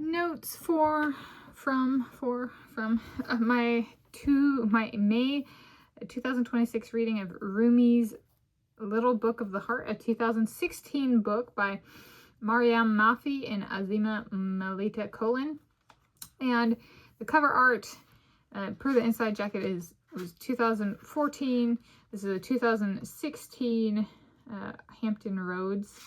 notes from my May 2026 reading of Rumi's Little Book of the Heart, a 2016 book by Maryan, Maki, and Azima, Melita, Kolin. And the cover art, per the inside jacket, was 2014. This is a 2016 Hampton Roads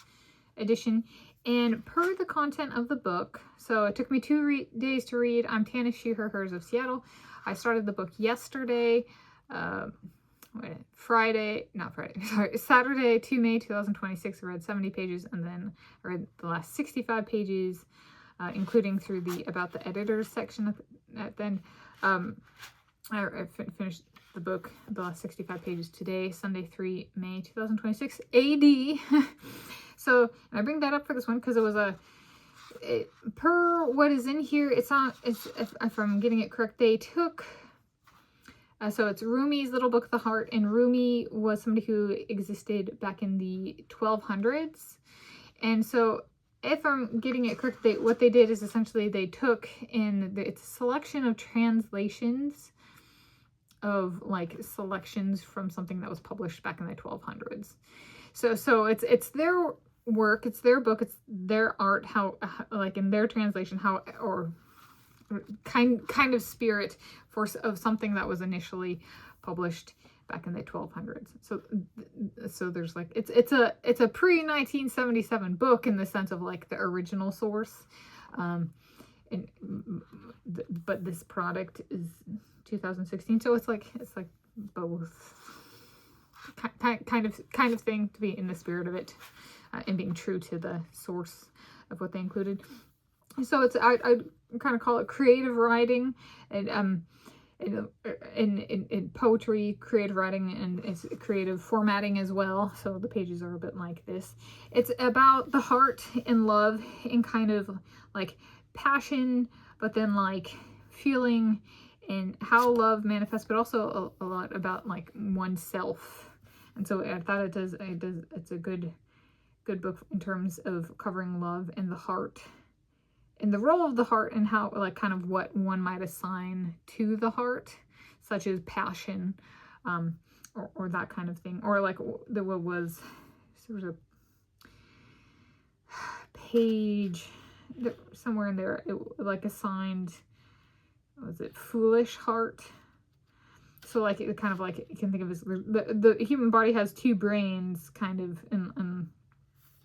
edition. And per the content of the book, so it took me 2 days to read. I'm Tanis, she, her, hers of Seattle. I started the book yesterday, Saturday, 2 May 2026. I read 70 pages, and then I read the last 65 pages, including through about the editors section at the end. I finished the book, the last 65 pages today, Sunday, 3 May 2026 AD. So I bring that up for this one because it was per what is in here, if I'm getting it correct, they took, so it's Rumi's Little Book of the Heart, and Rumi was somebody who existed back in the 1200s. And so if I'm getting it correct, what they did is essentially they took it's a selection of translations of like selections from something that was published back in the 1200s. So it's their work, it's their book, it's their art, how like in their translation, how or kind of spirit of something that was initially published back in the 1200s. So there's like it's a pre-1977 book in the sense of like the original source, but this product is 2016, so it's like both kind of thing, to be in the spirit of it, and being true to the source of what they included. So it's I kind of call it creative writing, and in poetry, creative writing, and it's creative formatting as well. So the pages are a bit like this. It's about the heart and love and kind of like passion, but then like feeling and how love manifests, but also a lot about like oneself. And so I thought it's a good book in terms of covering love and the heart and the role of the heart, and how like kind of what one might assign to the heart, such as passion, or that kind of thing, or like there was a page somewhere in there, it like assigned, was it foolish heart? So like it kind of like you can think of as the human body has 2 brains, kind of, and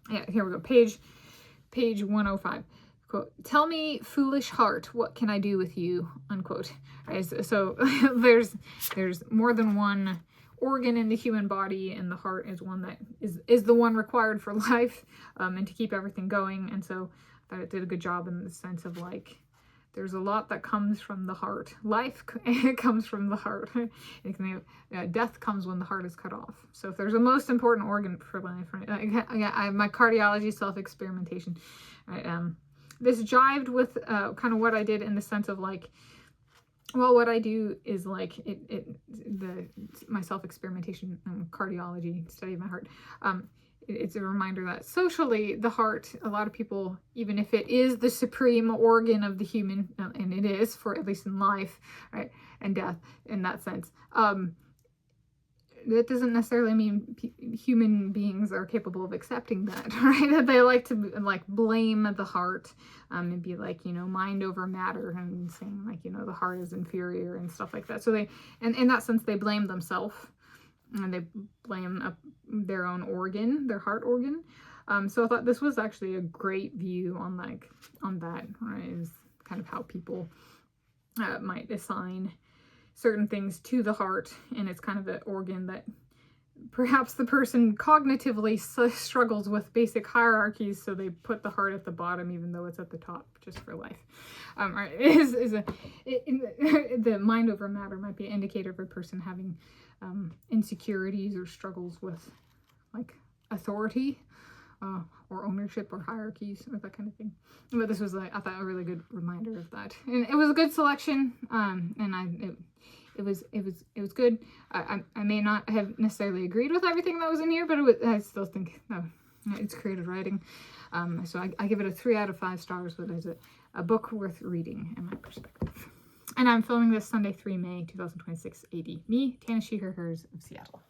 yeah, here we go, page 105. Quote, "Tell me, foolish heart, what can I do with you?" Unquote. Right, so there's more than one organ in the human body, and the heart is one that is the one required for life, and to keep everything going. And so I thought it did a good job in the sense of like, there's a lot that comes from the heart. Life comes from the heart. Death comes when the heart is cut off. So if there's a most important organ for life, right? I have my cardiology self-experimentation. Right? This jived with kind of what I did in the sense of like, well, what I do is like my self-experimentation cardiology, study of my heart. It's a reminder that socially, the heart, a lot of people, even if it is the supreme organ of the human, and it is, for at least in life, right, and death, in that sense, that doesn't necessarily mean human beings are capable of accepting that, right? That they like to like blame the heart, and be like, mind over matter, and saying like, the heart is inferior and stuff like that. So they, and in that sense, they blame themselves, and they blame their own organ, their heart organ. So I thought this was actually a great view on that, right? Is kind of how people might assign certain things to the heart, and it's kind of an organ that perhaps the person cognitively struggles with basic hierarchies, so they put the heart at the bottom even though it's at the top, just for life. Right, the mind over matter might be an indicator of a person having insecurities or struggles with like authority, or ownership, or hierarchies, or that kind of thing. But this was, I thought, a really good reminder of that, and it was a good selection. And it was good. I may not have necessarily agreed with everything that was in here, but I still think that It's creative writing. So I give it a 3 out of 5 stars, but it's a book worth reading in my perspective. And I'm filming this Sunday, 3 May 2026 AD. Me, Tanis, she, her, hers of Seattle.